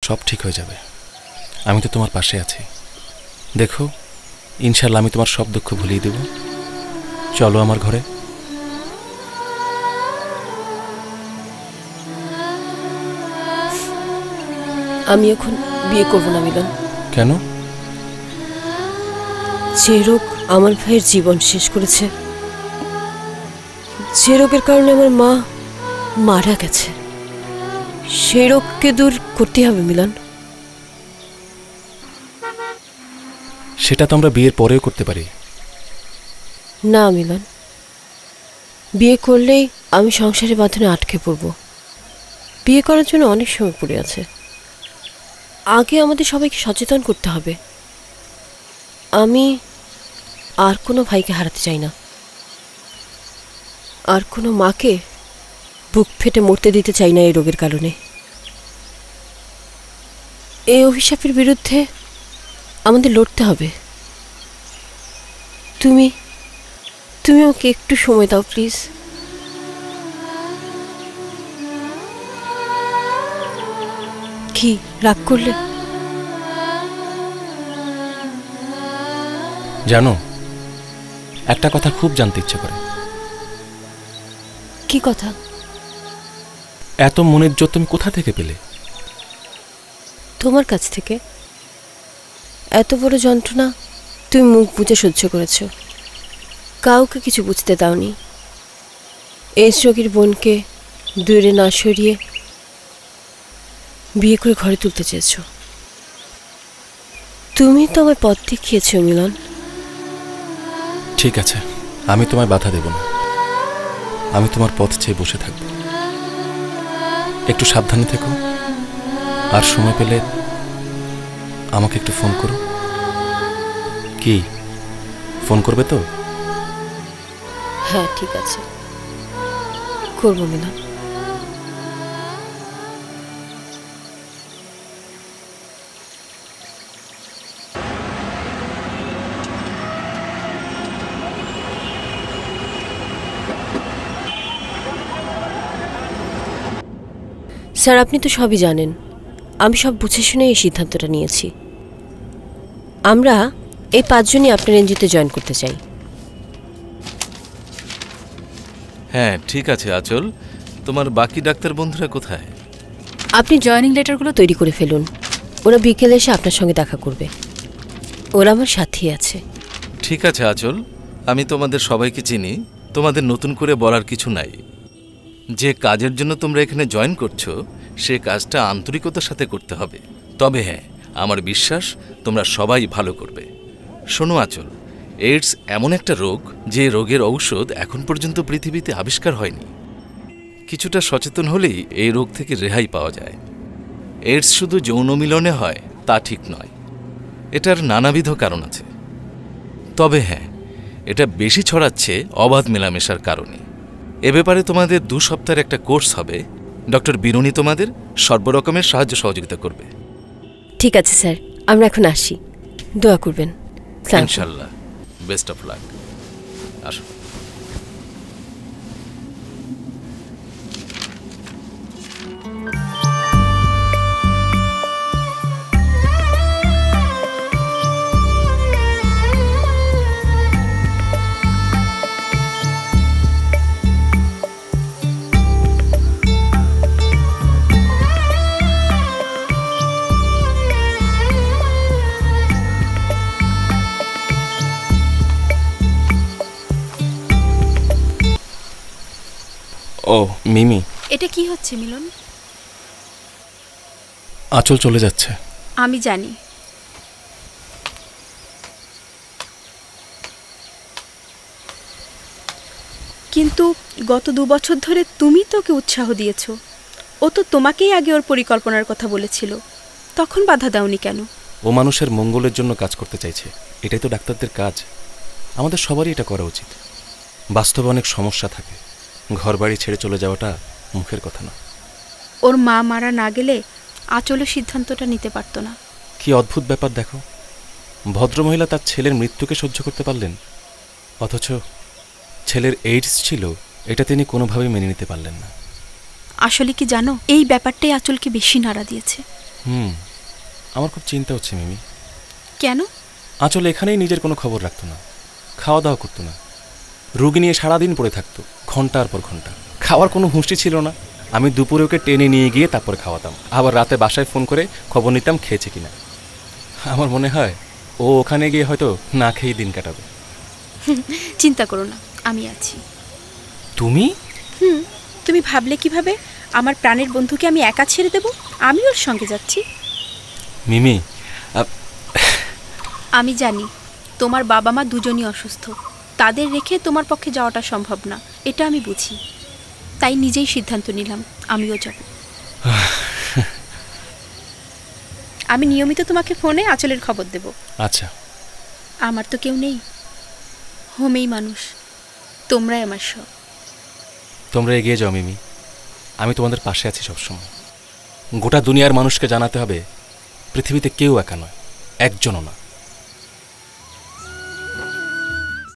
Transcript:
সব ঠিক হয়ে যাবে। আমি তো তোমার পাশে আছি। দেখো, ইনশাল্লাহ আমি তোমার সব দুঃখ ভুলিয়ে দেব। চলো আমার ঘরে। আমি এখন বিয়ে করব না মিলন। কেন? যে রোগ আমার ভাইয়ের জীবন শেষ করেছে, যে রোগের কারণে আমার মা মারা গেছে, সেই রোগকে দূর করতে হবে মিলন। সেটা তো আমরা বিয়ের পরেও করতে পারি। না মিলন, বিয়ে করলেই আমি সংসারের বাঁধনে আটকে পড়ব। বিয়ে করার জন্য অনেক সময় পড়ে আছে। আগে আমাদের সবাইকে সচেতন করতে হবে। আমি আর কোনো ভাইকে হারাতে চাই না, আর কোনো মাকে বুক ফেটে মরতে দিতে চাই না এই রোগের কারণে। এই অভিশাপের বিরুদ্ধে আমাদের লড়তে হবে। তুমি তুমি আমাকে একটু সময় দাও প্লিজ। কি রাগ করলে? জানো, একটা কথা খুব জানতে ইচ্ছে করে। কি কথা? এত মনের জোর তুমি কোথা থেকে পেলে? তোমার কাছ থেকে। এত বড় যন্ত্রণা তুমি মুখ বুজে সহ্য করেছ, কাউকে কিছু বুঝতে দাওনি। এই রোগীর বোনকে দূরে না সরিয়ে বিয়ে করে ঘরে তুলতে চেয়েছ। তুমি তো আমার পথ দেখিয়েছ মিলন। ঠিক আছে, আমি তোমায় বাধা দেব না। আমি তোমার পথ চেয়ে বসে থাকব। একটু সাবধানে থেকো, আর সময় পেলে আমাকে একটু ফোন করো। কি ফোন করবে তো? হ্যাঁ ঠিক আছে, করবো মিলন। স্যার, আপনি তো সবই জানেন। আমি সব বুঝে শুনে এই সিদ্ধান্তটা নিয়েছি। আমরা এই 5 জনই আপনার এনজিওতে জয়েন করতে চাই। হ্যাঁ ঠিক আছে আঁচল, তোমার বাকি ডাক্তার বন্ধুরা কোথায়? আপনি জয়েনিং লেটারগুলো তৈরি করে ফেলুন, ওরা বিকেলে এসে আপনার সঙ্গে দেখা করবে। ওরা আমার সাথেই আছে। ঠিক আছে আঁচল, আমি তোমাদের সবাইকে চিনি, তোমাদের নতুন করে বলার কিছু নাই। যে কাজের জন্য তোমরা এখানে জয়েন করছো, সে কাজটা আন্তরিকতার সাথে করতে হবে। তবে হ্যাঁ, আমার বিশ্বাস তোমরা সবাই ভালো করবে। শোনো আঁচল, এইডস এমন একটা রোগ যে রোগের ঔষধ এখন পর্যন্ত পৃথিবীতে আবিষ্কার হয়নি। কিছুটা সচেতন হলেই এই রোগ থেকে রেহাই পাওয়া যায়। এইডস শুধু যৌন মিলনে হয় তা ঠিক নয়, এটার নানাবিধ কারণ আছে। তবে হ্যাঁ, এটা বেশি ছড়াচ্ছে অবাধ মেলামেশার কারণে। এ ব্যাপারে তোমাদের 2 সপ্তাহের একটা কোর্স হবে। ডক্টর বিরুনি তোমাদের সর্বরকমের সাহায্য সহযোগিতা করবে। ঠিক আছে স্যার, আমরা এখন আসি। দোয়া করবেন। ইনশাল্লাহ, বেস্ট অফ লাক। আসো। ও মিমি, এটা কি হচ্ছে মিলন? আঁচল চলে যাচ্ছে। আমি জানি। কিন্তু গত 2 বছর ধরে তুমি তো ওকে উৎসাহ দিয়েছো। ও তো তোমাকেই আগে ওর পরিকল্পনার কথা বলেছিল, তখন বাধা দাওনি কেন? ও মানুষের মঙ্গলের জন্য কাজ করতে চাইছে, এটাই তো ডাক্তারদের কাজ। আমাদের সবারই এটা করা উচিত। বাস্তবে অনেক সমস্যা থাকে, ঘরবাড়ি ছেড়ে চলে যাওয়াটা মুখের কথা না। ওর মা মারা না গেলে আঁচলও সিদ্ধান্তটা নিতে পারত না। কি অদ্ভুত ব্যাপার দেখো, ভদ্রমহিলা তার ছেলের মৃত্যুকে সহ্য করতে পারলেন, অথচ ছেলের এইডস ছিল এটা তিনি কোনোভাবেই মেনে নিতে পারলেন না। আসলে কি জানো, এই ব্যাপারটাই আঁচলকে বেশি নাড়া দিয়েছে। আমার খুব চিন্তা হচ্ছে মিমি। কেন? আঁচল এখানেই নিজের কোনো খবর রাখতো না, খাওয়া দাওয়া করতো না, রোগী নিয়ে সারাদিন পড়ে থাকতো, ঘন্টার পর ঘন্টা। খাওয়ার কোনো হুঁশি ছিল না। আমি দুপুরে ওকে টেনে নিয়ে গিয়ে তারপর খাওয়াতাম, আবার রাতে বাসায় ফোন করে খবর নিতাম খেয়েছে কিনা। আমার মনে হয় ও ওখানে গিয়ে হয়তো না খেয়েই দিন কাটাবে। চিন্তা করো না, আমি আছি। তুমি? তুমি ভাবলে কিভাবে আমার প্রাণের বন্ধুকে আমি একা ছেড়ে দেব? আমি ওর সঙ্গে যাচ্ছি। মিমি, আমি জানি তোমার বাবা মা দুজনই অসুস্থ, তাদের রেখে তোমার পক্ষে যাওয়াটা সম্ভব না, এটা আমি বুঝি। তাই নিজেই সিদ্ধান্ত নিলাম আমিও যাব। আমি নিয়মিত তোমাকে ফোনে আঁচলের খবর দেব। আচ্ছা। আমার তো কেউ নেই, হোমেই মানুষ, তোমরাই আমার সব। তোমরা এগিয়ে যাও মিমি, আমি তোমাদের পাশে আছি সবসময়। গোটা দুনিয়ার মানুষকে জানাতে হবে পৃথিবীতে কেউ একা নয়, একজনও না।